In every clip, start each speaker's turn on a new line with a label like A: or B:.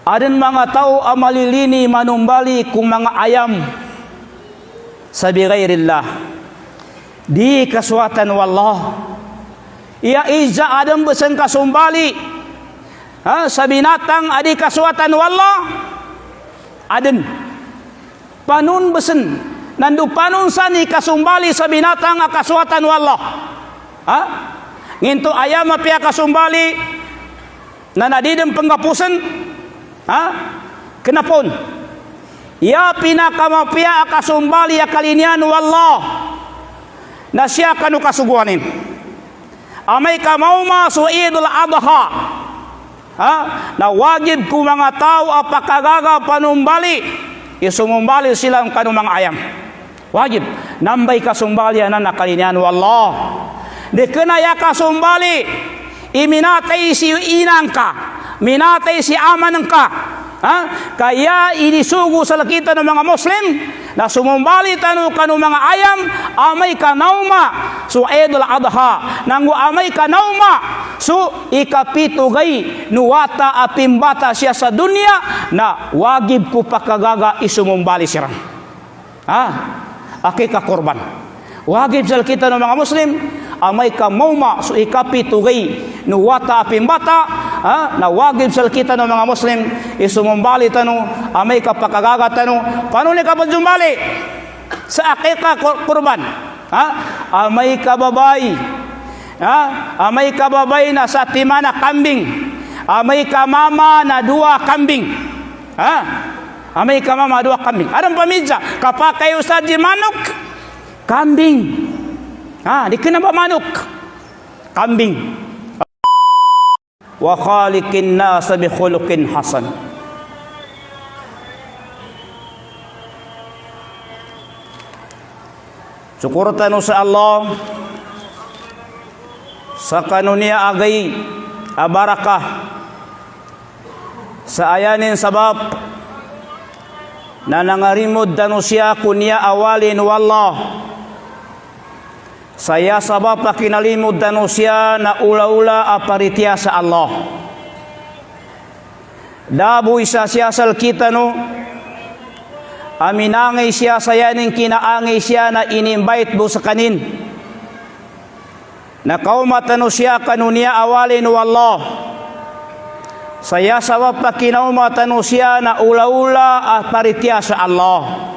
A: Adin mga tao amalilini manumbali kung mga ayam sa bighairillah. Di kaswatan wallah. Ia iza adam besen kasumbali. Sa binatang adi kaswatan wallah. Adin. Panun besen. Nandu panun sani kasumbali sa binatang kaswatan wallah. Ngintu ayam apia kasumbali. Nanadidem penggapusan. Kenapun? Ya pinakamapia kasumbali ya kalinian wallah. Nasya kanu kasuguanin. Amay ka mau masuk Idul Adha. Na wajib ku mga tao apakagaga panumbali. Isumumbali silang kanu mga ayam. Wajib. Nambay kasumbali anan na kalinian wallah. Di kena ya kasumbali. Iminatay si inang ka. Minatay si aman ka. Kaya inisugo sa lakita ng mga Muslim na sumumbali tanu kanu mga ayam amay kanauma su Idul Adha nangu amay kanauma su ikapitugay nuwata apimbata siya sa dunya na wajib ku pakagaga isumumbali siya. Akika korban. Wajib sa lakita ng mga Muslim amay kamauma su ikapitugay nuwata apimbata na wajib sa kita ng mga Muslim isumumbali tanu amay kapakagaga tanu paano ni kapajumbali sa akika kurban amay kababay amay kababay na sa timana kambing amay kamama na dua kambing amay kamama dua kambing adang pamidya kapakay usad di manok kambing di kena ba manok kambing wa khaliqin nas bi khuluqin hasan. Syukur tanu sa Allah sa kanunia agay abarakah sa ayanin sabab na nangarimod tanu siya kunya awalin wallah. Saya sabab pakinalimod tanu siya na ula-ula aparitya sa Allah. Dabu isa siya sal kita no. Aminangay siya sayaning kinaangay siya na inimbite bu sa kanin. Na kaumatano siya kanunia awalin wallah. Saya sabab pakinaumatano siya na ula-ula aparitya sa Allah.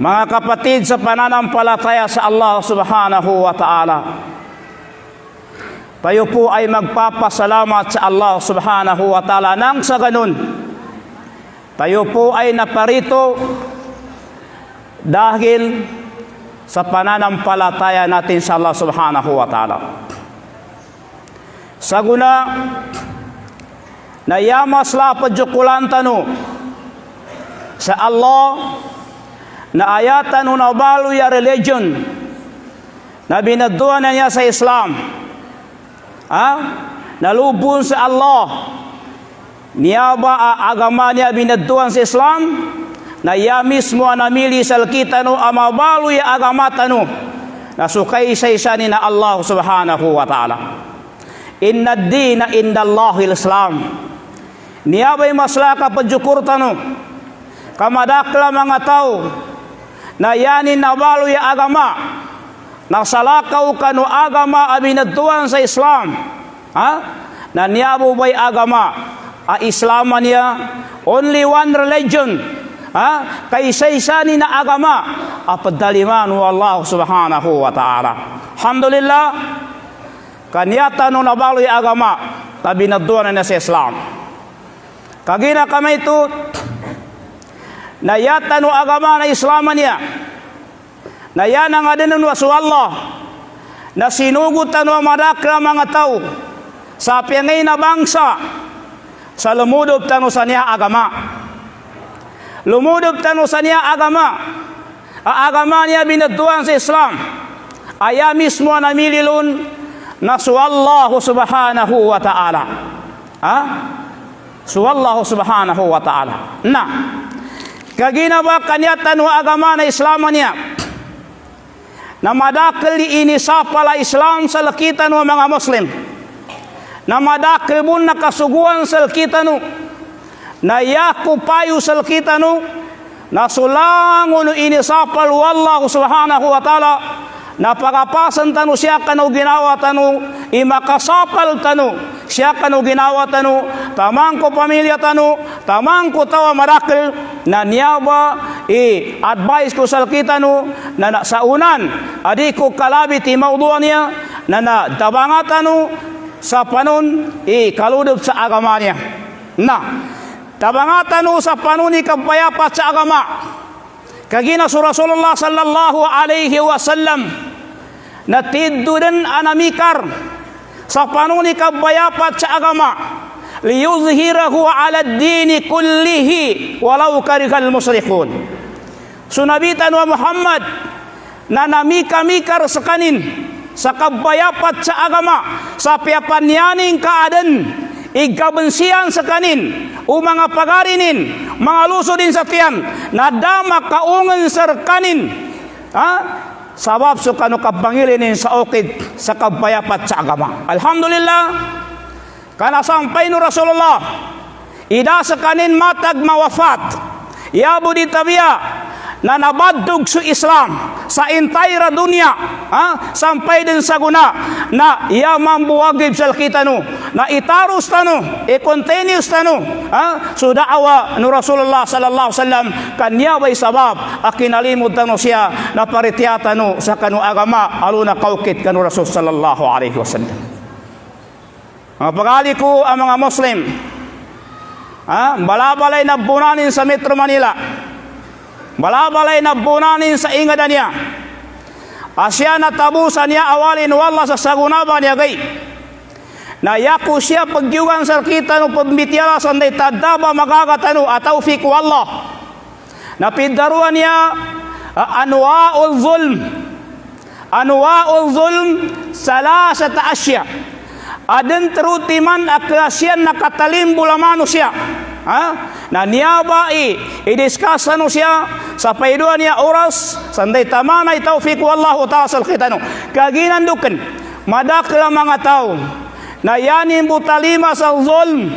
A: Mga kapatid sa pananampalataya sa Allah subhanahu wa ta'ala, tayo po ay magpapasalamat sa Allah subhanahu wa ta'ala nang sa ganun tayo po ay naparito dahil sa pananampalataya natin sa Allah subhanahu wa ta'ala. Saguna na yamas lapad jukulan tanu sa Allah na ayatan unabalu ya religion na binaduan niya sa Islam nalubun sa Allah niya ba agama niya binaduan sa Islam na ya mismo anamili sa kita no amabalu ya agama tanu na sukay sa isa ni na Allah subhanahu wa ta'ala. Inna ad-dina indallahil Islam niya ba'y maslaka pajukur tanu kamadakla mga tao na yanin nabalo ya agama na salakaw kanu agama abinatuan sa Islam na niyabo bay agama Islaman niya only one religion kaysa-isa ni na agama apadaliman wallahu subhanahu wa ta'ala. Alhamdulillah kanyata no nabalo ya agama abinatuan na sa Islam kagina kami ito na yata no agama na Islaman niya na yan ang adinon wasu Allah na sinugutan no madakra mga tao sa piyangay na bangsa sa lumudob tano sa niya agama lumudob tano sa niya agama agama niya binatuan sa Islam aya mismo na mililun na suwallahu subhanahu wa ta'ala suwallahu subhanahu wa ta'ala na kaginawa kanyatan wa agama na Islaman niya na madakali ini sa pala Islam sa lakitan wa mga Muslim na madakil mo nakasuguan sal kita no, na yaku payu sal kita no, na sulangon inisapal wallahu subhanahu wa ta'ala, na pagapasan tanu siya kanu ginawa tanu, imakasapal tanu siya kanu ginawa tanu, tamang ko pamilya tanu, tamang ko tawa marakil, na niyaba advice ko sa kita no, na sa unan adi ko kalabi ti mauduan niya, na tabanga tanu sa panon kaludop sa agama niya, na tabanga tanu sa panon ni kapayapat sa agama, kagina sa Rasulullah sallallahu alaihi wasallam, na tiddudan anamikar sa panuni kabayapat sa agama, liyuzhirahu ala ad-dini kullihi walau karihal musyrikun. Sunabitan wa Muhammad na namika-mikar sa kanin sa kabayapat sa agama, sa piapanyaning kaadan igabensian sa kanin o mga pagarinin, mga lusodin sa tiyan, na dama kaungan sa kanin, sabab so kanu kabangilinin sa okid sa kabayapat sa agama. Alhamdulillah, kana sampay no Rasulullah ida sa kanin matag mawafat, yabo di tabiya na nabadog sa Islam sa entire dunia, sampay din sa guna na iya mambuwagib sa kita no, na itarus tano, continuous tano, so daawa no Rasulullah sallallahu alaihi wasallam, kanya bay sabab akinalimod tano siya na paritiyata no sa kanu agama aluna kaukit kanu Rasul sallallahu alaihi wasallam. Mga pagali ko ang mga Muslim, balabalay na bunanin sa Metro Manila, balabalay na bunanin sa ingadan niya, asya na tabusan niya awalin wala sa sagunaba niya gay, na yaku siya pagyugan sa kita no pagmitiyala sanday tadaba magagatano at tawfiq wallah, na pidaruan niya anwa'ul zulm salasata asya, aden terutiman aklasyan na katalimbo lamano siya, na niyaba i-discuss ano siya sa paiduan niya oras sanday tamanay tawfiq wallahu ta'ala sal kita no, kaginandukan madakla mga tao na yanin butalima sa zulm,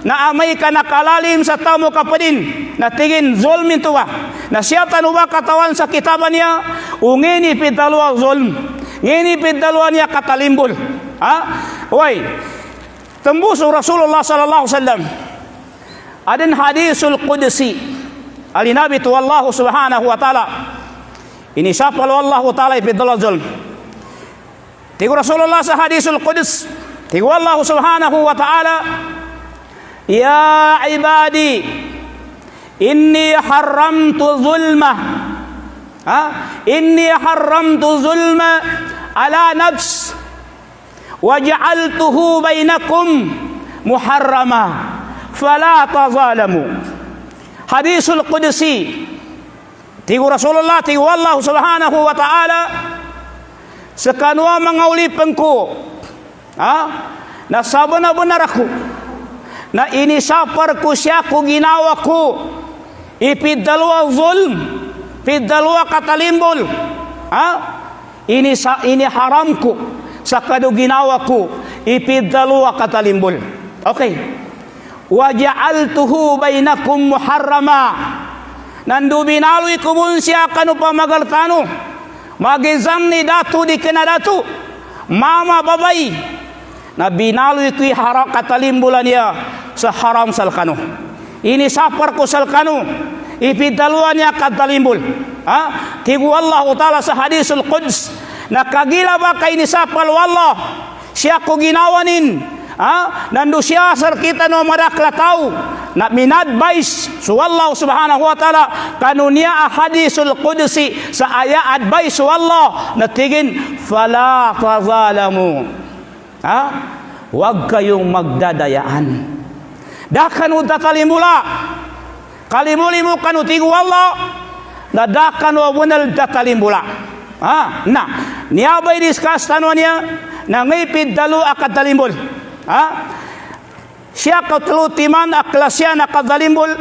A: na amay ka nakalalim sa tamo kapadin, na tingin zulmin tuwa, na siya tanuba katawan sa kitaban niya, ungini pidalwa zulm, ngini pidalwa niya katalimbol, way tembuso Rasulullah sallallahu alaihi wasallam adin hadisul qudsi alinabi tu Allah subhanahu wa ta'ala, ini sapal Allah ta'ala ipidalwa zulm, tigu Rasulullah sa hadisul quds, tigu Allah subhanahu wa ta'ala, ya ibadi inni haramtu zulma ala nafs wa ja'altuhu bainakum muharrama fala tazalamu. Hadisul qudsi, tigu Rasulullah, tigu Allah subhanahu wa ta'ala, sa kanwa mga ulipan ko, na saban-benar ako, na inisapar ko siya kung ginawa ko, ipidalwa zulm, pidalwa katalimbol, iniharam ko sa kadu ginawa ko, ipidalwa katalimbol. Okay. Waja'altuhu bainakum muharrama, nandu binaloy kubun siya kanu pamagartano, magizam ni datu di kenadatu, mama babay, na binaloy ko haram katalimbulan niya sa haram salkano, ini sapar ko salkano, ipidalwa niya katalimbul, tigu Allah ta'ala sa hadisul quds, na kagila ba kay ni sapal wallah siya ko ginawanin, nandu siya sar kita no madakla tau, na minadvice so Allah subhanahu wa ta'ala kanunia hadisul qudsi sa aya advice wallah, na tigin fala tazalamu, wag kayong magdadayaan, dakan utatalimula kalimuli mo kanu tigu Allah, na dakan wa bunal tatalimbula, na niyabay discuss tanwa niya na ngipid dalu akatalimbul, siya katlutiman aklasya na kadalimbul,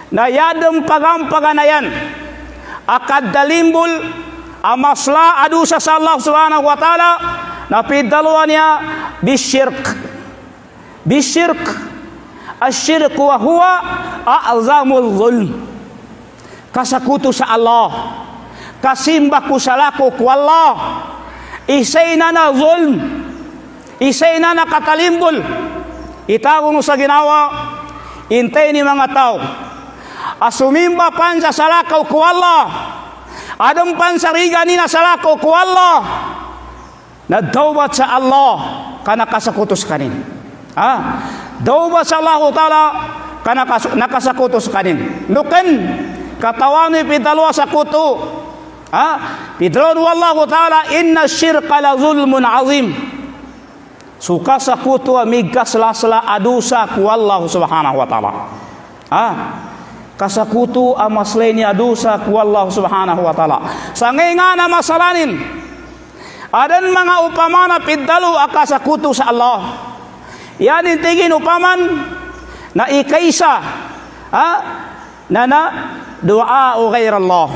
A: na yadong pagampaganayan akadalimbul amasla adusa sa Allah subhanahu wa ta'ala, na pidalwa niya bisyirk, bisyirk. Asyirk wa huwa a'zamul zulm. Kasakuto sa Allah, kasimba ko salako ku Allah, isay na na zulm, isay na na katalimbol. Itago no sa ginawa, intay ni mga tao, asumimba pan sa salakaw ku Allah, adong pan sariga ni na salakaw ku Allah, nadawat sa Allah, kana kasakutos kanin. Dawat sa Allah Ta'ala, kana nakasakutos kanin. Nuken, katawan ni pidalwa sa kuto. Pidron wallahu ta'ala, inna syirka la zulmun azim. Suka sa kuto amigas lasla adusa ku Allah subhanahu wa ta'ala. Kasakuto amaslay ni adusa ku Allah subhanahu wa ta'ala. Sangay nga na masalanin, adan mga upamana pidalo akasakuto sa Allah. Yan intigin upaman na ikaysa na dua o ghairallah.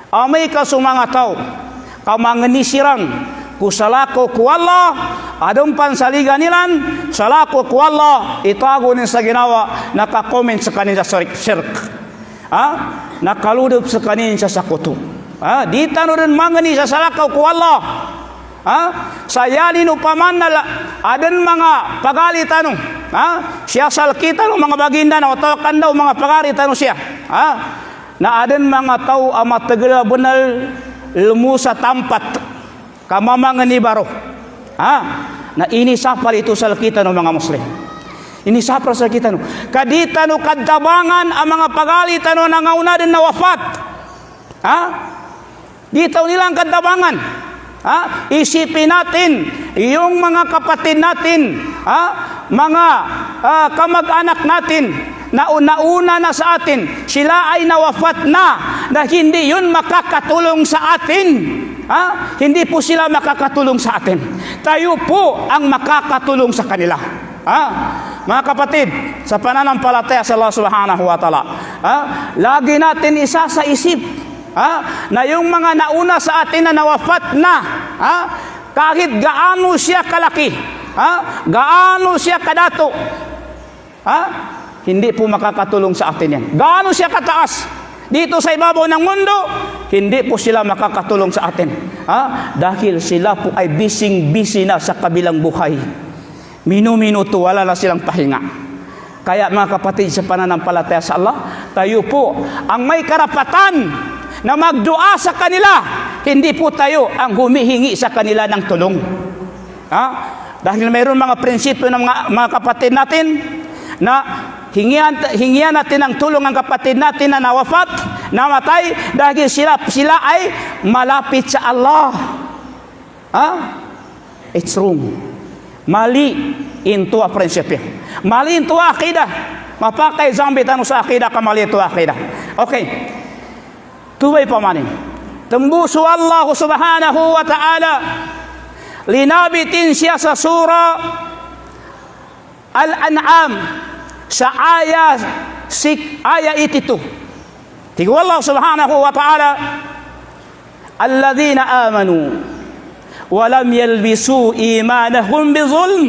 A: Amay ka sumanga tao kamanganisiran kusalako ku Allah, adong pansaligan nilan salako ku Allah, itago nin sa ginawa, nakakomment sa kanina sa shirk, nakaludob sa kanina sa sakuto, di tano rin mangani sa salakaw ku Allah. Sayalin upaman na adan mga pagalitan, siya salkitan mga baginda na otakan daw mga pagalitan siya, na adan mga tao amat tegala benal ilmu sa tampat kamamangan ni baro, na ini sapal itu salkitan ng mga muslim, ini sapal salkitan kadita no kadabangan ang mga pagalitan no nangauna din na wafat, dito nilang kadabangan. Isipin natin yung mga kapatid natin, mga kamag-anak natin na una-una na sa atin, sila ay nawafat na hindi yun makakatulong sa atin. Hindi po sila makakatulong sa atin. Tayo po ang makakatulong sa kanila. Mga kapatid, sa pananampalataya sa Allah subhanahu wa ta'ala, lagi natin isa sa isip na yung mga nauna sa atin na nawafat na, kahit gaano siya kalaki, gaano siya kadato, hindi po makakatulong sa atin yan. Gaano siya kataas dito sa ibabaw ng mundo, hindi po sila makakatulong sa atin, dahil sila po ay busy na sa kabilang buhay. Minu-minuto wala na silang pahinga. Kaya mga kapatid, sa pananampalataya sa Allah, tayo po ang may karapatan na magdua sa kanila, hindi po tayo ang humihingi sa kanila ng tulong. Dahil mayroon mga prinsipyo ng mga kapatid natin na hingian natin ng tulong ang kapatid natin na nawafat, namatay, dahil sila ay malapit sa Allah. It's wrong. Mali into a prinsipyo. Mali into akidah. Mapakay zambi tanong sa akidah, kamali into akidah. Okay. Tuway pamanin. Tembusu Allah subhanahu wa ta'ala, linabitin siya sa surah Al-An'am sa aya ititu. Tigo Allah subhanahu wa ta'ala, alladhina amanu wa lam yalbisu imanahum bizulm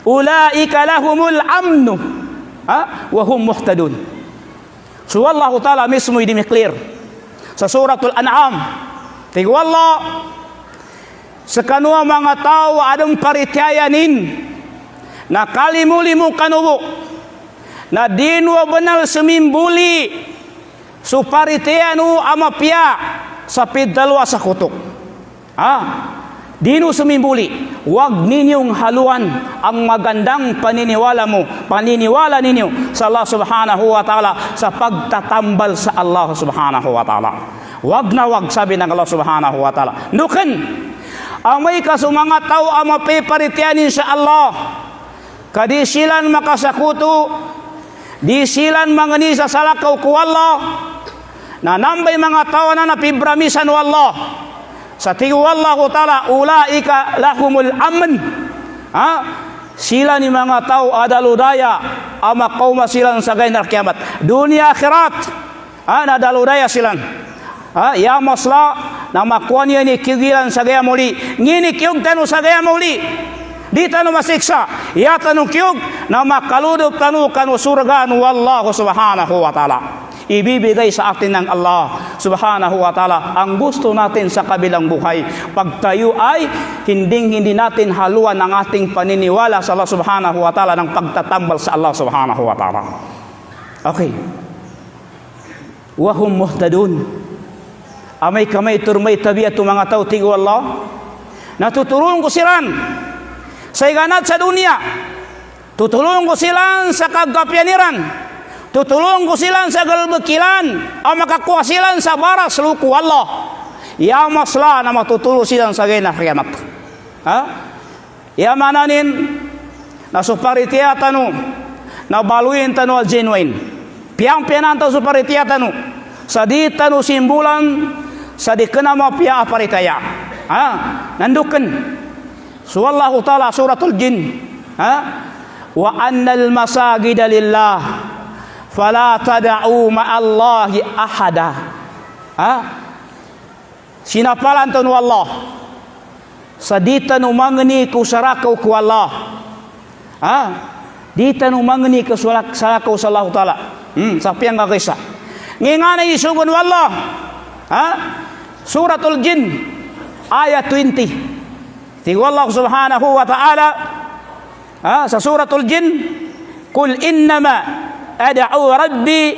A: ulaika lahumul amnu wa hum muhtadun. So Allah Ta'ala mismo i-declare sa suratul An'am, tigo Allah, sa kanua mga tao adong paritiayanin na kalimulimu kanubo na dinwa benal semimbuli so paritiyanu amapya sa pidalwa sa kutok. Dino semimbuli, wag ninyong haluan ang magandang paniniwala ninyo sa Allah subhanahu wa ta'ala sa pagtatambal sa Allah subhanahu wa ta'ala. Wag na wag, sabi ng Allah subhanahu wa ta'ala. Nukan, ang may kasumanga tao ang mapiparitianin sa Allah, kadi silan makasakuto, di silan mangani sa salakaw ku Allah, na nambay mga tao na napibramisan wa Allah. Sa tingin Allah Ta'ala, ulaika lahumul amn. Sila ni mga tao adaludaya ama kauma silang sa gaynar kiamat. Dunia akhirat, nadaludaya silang. Ya masla na makuha niya ni kigilan sa gaya muli. Ngini kiyog tanu sa gaya muli. Di tanu masiksa, ya tanu kiyog na makaludop tanu kanu surga nu wallahu subhanahu wa ta'ala. Ibibigay sa atin ng Allah subhanahu wa ta'ala ang gusto natin sa kabilang buhay. Pag tayo ay hindi natin haluan ang ating paniniwala sa Allah subhanahu wa ta'ala ng pagtatambal sa Allah subhanahu wa ta'ala. Okay. Wahum muhtadun. Amay kamay turmay tabiat mga tao tigo Allah. Natutulungan ko silan sa iganat sa dunia. Tutulungan ko silan sa kagapyaniran. Tutulungan ko silan sa galbakilan. Ang makakuha silan sa baras luku Allah. Ya masla na matutulong silan sa gayna kiamat. Ha? Ya mananin na suparitiya tanu na baluin tanu al genuine. Piang pianan tanu suparitiya tanu. Sa di tanu simbulan sa di kena mapia aparitaya. Ha? Nandukan. So Allah Ta'ala suratul jin. Ha? Wa annal masajida lillah. Fala tada'u ma'allahi ahada. Ha? Sinapalan tanu Allah. Sa di tanu mangeni ku sarakaw ku Allah. Ha? Di tanu mangeni ku sarakaw sa Allah Ta'ala. Sapiang kakisa. Ngingana isugun wallah. Ha? Suratul Jin ayat 20. Tinggal Allah subhanahu wa ta'ala. Ha? Sa suratul Jin, Qul innama ad'u rabbi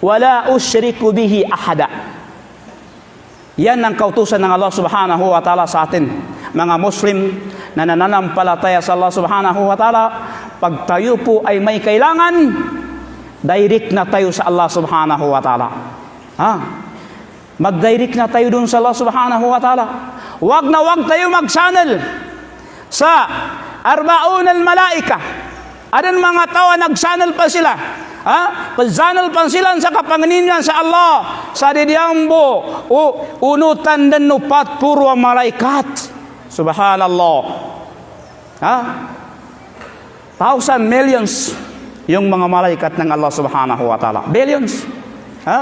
A: wala usyriku bihi ahada. Yan ang kautusan ng Allah subhanahu wa ta'ala sa atin mga Muslim na nananampalataya sa Allah subhanahu wa ta'ala. Pag tayo po ay may kailangan, direct na tayo sa Allah subhanahu wa ta'ala. Ha? Mag-direct na tayo dun sa Allah subhanahu wa ta'ala. Wag na wag tayo mag-channel sa arbaun al-malaika. Adan mga tao nag-channel pa sila. Ha? Pag-channel pa sila sa kapanganingan sa Allah. Sa didiyambo unutan dan nupat puro ang malaikat. Subhanallah. Ha? Thousand millions yung mga malaikat ng Allah subhanahu wa ta'ala. Billions. Ha?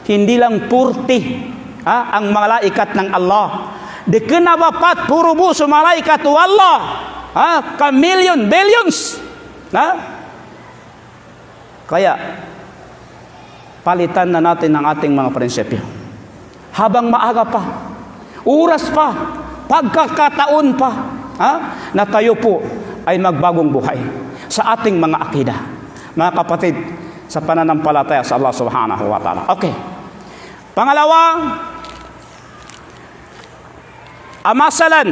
A: Hindi lang 40 ang malaikat ng Allah. Di kinabapat puro buso malaikat o Allah. Ha? Ka-million, billions. Ha? Kaya, palitan na natin ang ating mga prinsipyo. Habang maaga pa, oras pa, pagkakataon pa, ha? Na tayo po ay magbagong buhay sa ating mga akida. Mga kapatid, sa pananampalataya sa Allah subhanahu wa ta'ala. Okay. Pangalawa, amasalan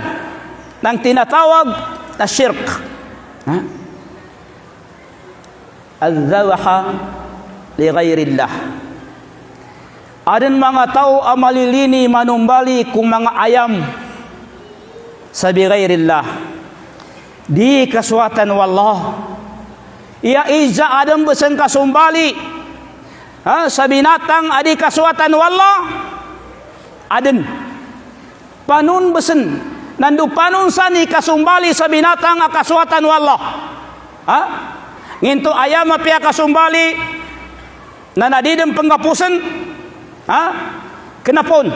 A: ng tinatawag na shirk. Ha? Al-dhawaha li ghairillah. Adin mga tao ang malilini manumbali kung mga ayam sa bighairillah. Di kaswatan wallah. Ia iza adam besan kasumbali. Ha, sa binatang adi kaswatan wallah. Adin. Panun besen. Nandu panun sani kasumbali sa binatang kaswatan wallah. Ha? Nginto ayam pia kasumbali na nadidem penggapusan. Ha? Kenapon?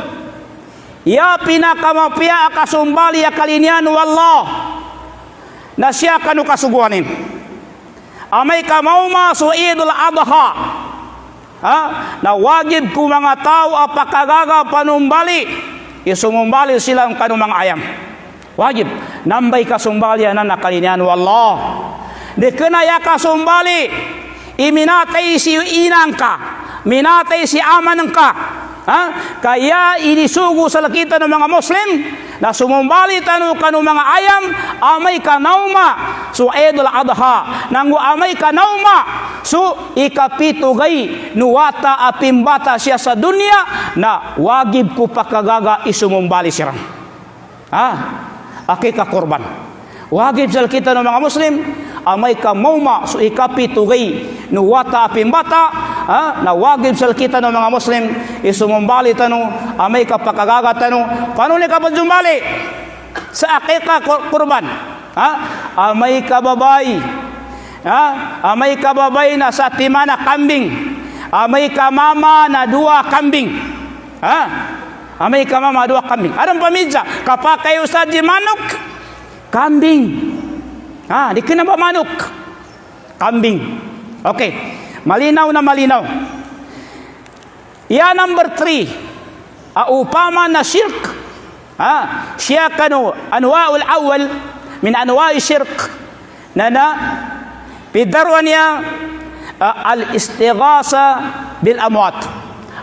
A: Ya pinakamapia kasumbali ya kalinian wallah. Na siya kanu kasuguanin. Amay ka mauma su Idul Adha. Ha? Na wajib ku mga tao apakagaga panumbali. Isumumbali silang kanu mga ayam. Wajib. Nambay kasumbali na nakalinian wallah. Di kena ya kasumbali. Iminatay si inang ka. Minatay si aman ka. Ha? Kaya inisugo sa lakita ng mga Muslim na sumumbali tanu kanu mga ayam amay kanauma su Idul Adha nanggo amay kanauma su ikapitugay nuwata apimbata siya sa dunia na wajib ku pakagaga isumumbali siya. Ha? Akika korban. Wajib sa kita ng mga Muslim amay kamauma su ikapitugay nuwata apimbata. Ha? Na wajib sa kita ng mga Muslim isumumbali tanu amay kapakagaga tanu paano ni kapajumbali sa akika kurban. Ha? Amay kababay. Ha? Amay kababay na sa timana kambing. Amay kamama na 2 kambing. Ha? Amay kamama 2 kambing. Anong pamidya? Kapag kayo sa manok, kambing. Di ka na ba manok? Kambing. Okay. Malinaw na malinaw. Number 3. Upama na shirk. Siya kanu anwa'ul awal min anwa'i shirk. Pidarwan niya al-istighasa bil amwat.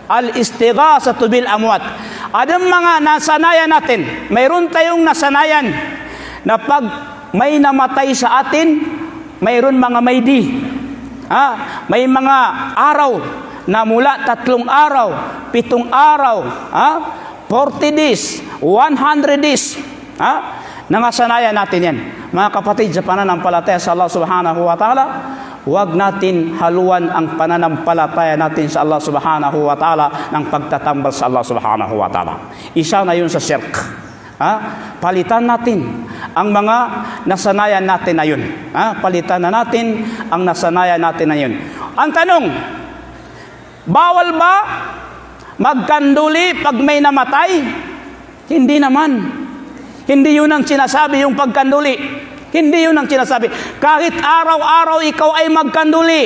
A: Al-istighasa bil amwat. Adang mga nasanayan natin. Mayroon tayong nasanayan na pag may namatay sa atin, mayroon mga maydi. May mga araw na mula 3 araw, 7 araw, 40 days, 100 days. Nangasanayan natin yan. Mga kapatid, sa pananampalataya sa Allah subhanahu wa ta'ala, huwag natin haluan ang pananampalataya natin sa Allah subhanahu wa ta'ala ng pagtatambal sa Allah subhanahu wa ta'ala. Isa na yun sa shirk. Palitan natin ang mga nasanayan natin na yun. Palitan na natin ang nasanayan natin na yun. Ang tanong, bawal ba magkanduli pag may namatay? Hindi naman. Hindi yun ang sinasabi yung pagkanduli. Hindi yun ang sinasabi. Kahit araw-araw ikaw ay magkanduli,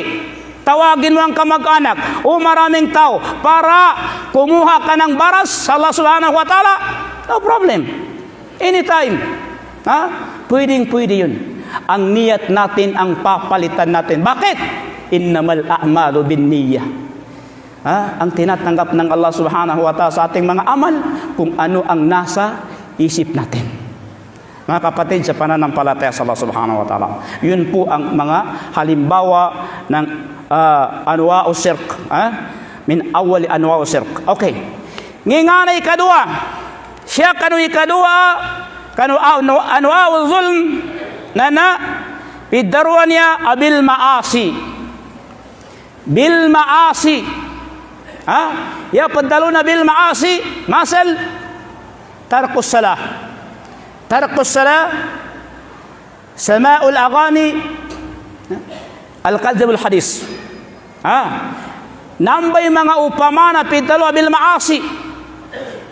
A: tawagin mo ang kamag-anak o maraming tao para kumuha ka ng baras sa Allah subhanahu wa ta'ala, no problem. Anytime. Pwedeng-pwede yun. Ang niyat natin ang papalitan natin. Bakit? Innamal a'malu binniyah. Ang tinatanggap ng Allah subhanahu wa ta'ala sa ating mga amal kung ano ang nasa isip natin. Mga kapatid, sa pananampalataya sa Allah subhanahu wa ta'ala, yun po ang mga halimbawa ng anwa'u shirk. Min awali anwa'u shirk. Okay. Nginganay kadua, siya kanu ikadua, kanu anwa'u zulm, pidarwan niya abil maasi. Bil maasi. Ya padaluna bil maasi, masal tarkus salah. Tarkus salah, sama'ul aghani, al-kadzibul hadis. Nambay mga upamana pidalo bil maasi.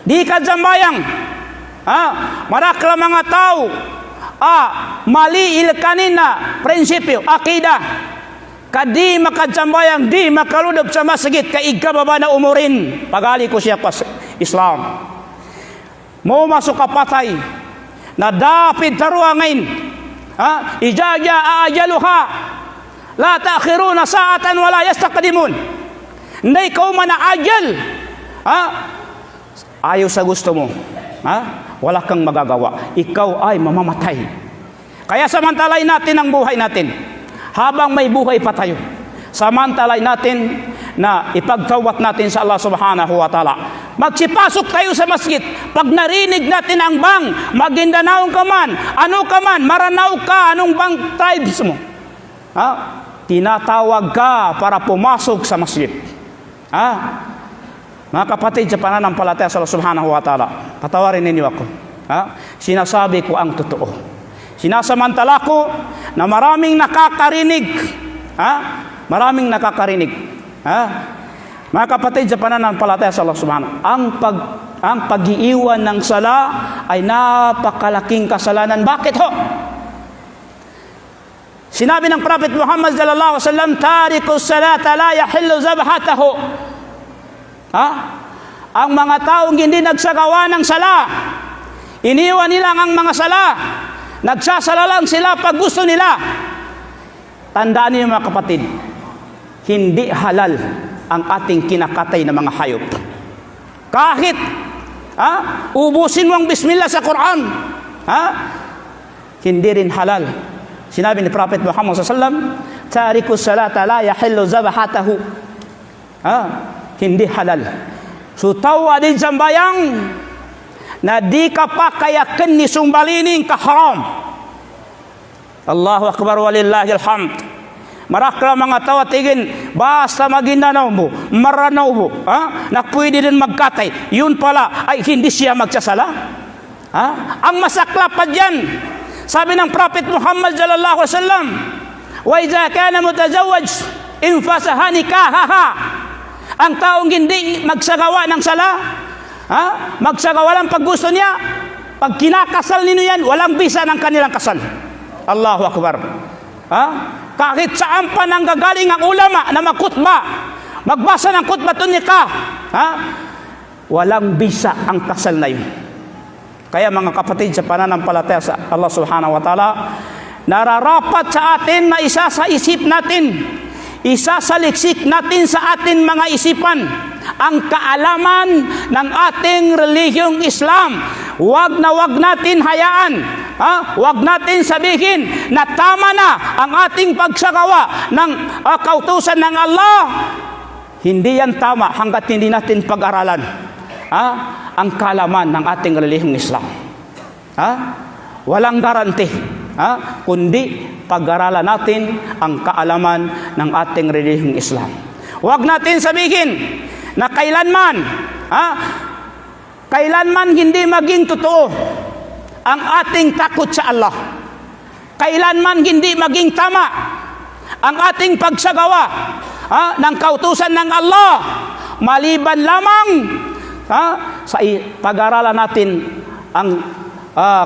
A: Di ka jambayang. Marakla mga tao. Mali ilkanina prinsipyo, akidah. Kadi makajambayang, di makaludob sa masjid kaiga baba na umurin. Pagali ko siya pas Islam. Mau masuk kapatay. Na dapat taruangin. Ijaja ajaluha. La ta'khiruna sa'atan wala yastaqdimun. Hindi ikaw manaajal. Ayaw sa gusto mo. Wala kang magagawa. Ikaw ay mamamatay. Kaya samantalain natin ang buhay natin. Habang may buhay pa tayo. Samantalain natin na ipagtawat natin sa Allah subhanahu wa ta'ala. Magsipasok tayo sa masjid. Pag narinig natin ang bang, Maguindanao ka man, ano ka man, Maranao ka, anong bang tribes mo? Tinatawag ka para pumasok sa masjid. Mga kapatid, sa pananampalataya sa Allah subhanahu wa ta'ala, patawarin ninyo ako. Sinasabi ko ang totoo. Sinasamantala ko na maraming nakakarinig. Maraming nakakarinig. Mga kapatid, sa pananampalataya sa Allah subhanahu, ang pag-iiwan ng sala ay napakalaking kasalanan. Bakit ho? Sinabi ng Prophet Muhammad sallallahu alaihi wasallam, tarikus salata la yahillu zabhatahu. Ang mga taong hindi nagsagawa ng sala, iniwan nila ang mga sala, nagsasala lang sila pag gusto nila. Tandaan niyo mga kapatid, hindi halal ang ating kinakatay na mga hayop. Kahit ubusin mo ang bismillah sa Quran, hindi rin halal. Sinabi ni Prophet Muhammad sallallahu alaihi wasallam, tarikus salata la yahillu zabhatahu. Hindi halal. So tawa din sambayang na di ka pa kayakin ni sumbalining ka haram. Allahu akbar walillahil hamd. Marakla mga tawa tigin, basta Maguindanao mo, Maranao mo, na pwede din magkatay. Yun pala ay hindi siya magsasala. Ang masakla pa dyan, sabi ng Prophet Muhammad sallallahu alaihi wasallam, wa iza kana mutazawwaj infasaha nikahaha. Ang taong hindi magsagawa ng sala, magsagawa lang pag gusto niya, pag kinakasal ninyo yan, walang bisa ng kanilang kasal. Allahu Akbar. Ha? Kahit saan pa nanggagaling ang ulama na magkutba, magbasa ng khutbatun nikah, ha? Walang bisa ang kasal na yun. Kaya mga kapatid sa pananampalataya sa Allah Subhanahu wa Ta'ala, nararapat sa atin na isa sa isip natin, isa sa liksik natin sa atin mga isipan, ang kaalaman ng ating relihiyong Islam. Wag natin hayaan, wag natin sabihin na tama na ang ating pagsagawa ng kautusan ng Allah. Hindi yan tama hanggat hindi natin pag-aralan ang kaalaman ng ating relihiyong Islam. Walang garanti, kundi pag-aralan natin ang kaalaman ng ating relihiyong Islam. Huwag natin sabihin na kailanman hindi maging totoo ang ating takot sa Allah. Kailanman hindi maging tama ang ating pagsagawa ng kautusan ng Allah, maliban lamang sa pag-aralan natin ang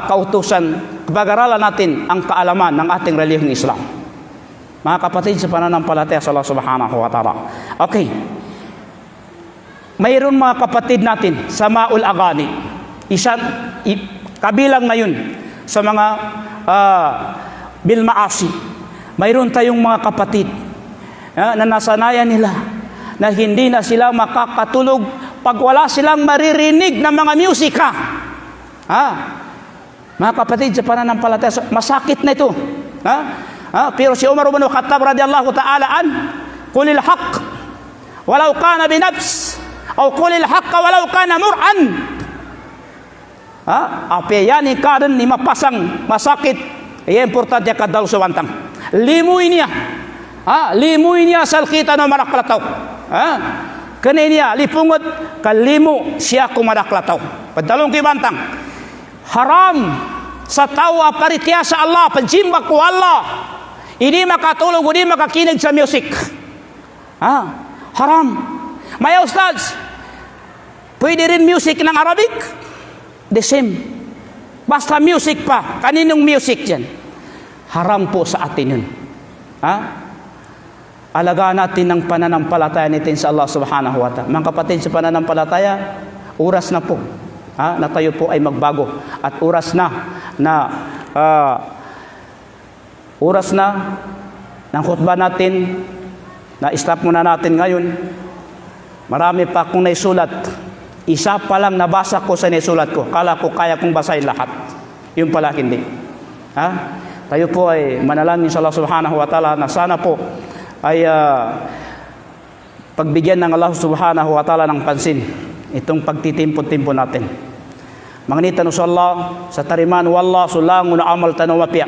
A: kautusan, pag-aralan natin ang kaalaman ng ating relihiyong Islam. Mga kapatid sa pananampalataya sa Allah Subhanahu wa Ta'ala. Okay. Mayroon mga kapatid natin sa Ma'ul Agani. Kabilang na yun sa mga bil maasi. Mayroon tayong mga kapatid na nasanayan nila na hindi na sila makakatulog pag wala silang maririnig ng mga musika. Mga kapatid sa pananampalataya, masakit na ito. Pero si Umar ibn Khattab radiyallahu ta'ala an, qulil haqq walau kana binafs o qulil haqq walau kana mur'an. Apa yan ikadan ni mapasang masakit. Importante kadal suwantang. Limuy niya salkita no maraklataw. Kanina lipungot kalimu siya kumadaklataw. Padalong kibantang. Haram sa tao aparitya sa Allah, pagjimbak ko Allah. Hindi makatulog, hindi makakinig sa music. Haram. May ustaz, pwede rin music ng Arabic? The same. Basta music pa. Kaninong music yan? Haram po sa atin yun. Alagaan natin ang pananampalataya natin sa Allah Subhanahu wa Ta'ala. Mga kapatid, sa pananampalataya, oras na po na tayo po ay magbago. At oras na ng khutbah natin, na stop muna natin ngayon. Marami pa akong naisulat. Isa pa lang nabasa ko sa naisulat ko. Kala ko kaya kong basahin lahat. Yun pala hindi. Tayo po ay manalangin sa Allah Subhanahu wa Ta'ala na sana po ay pagbigyan ng Allah Subhanahu wa Ta'ala ng pansin itong pagtitimpo-timpo natin. Mangnita no sa Allah sa tariman wallah sulangun amal tanawapya.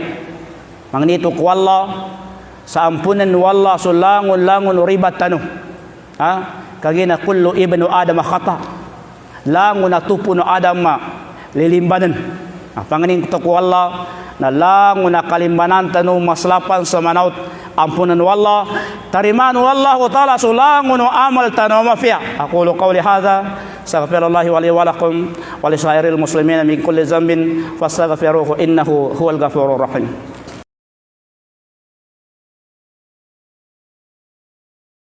A: Mangnito ko Allah sa ampunan wallah sulangun langun ribat tanu. Kagina kullu ibnu adam khata. Langun atupo no adam lilimbanan. Panganin ko Allah na langun kalimbanan tanu maslapan sa manaut ampunan wallah tariman wallahu ta'ala sulangun amal tanawapya. Aqulu qawli hadza astaghfirullahi wa li wa lakum wa li sairil muslimina min kulli dhanbin fastaghfiruhu innahu huwal ghafurur rahim.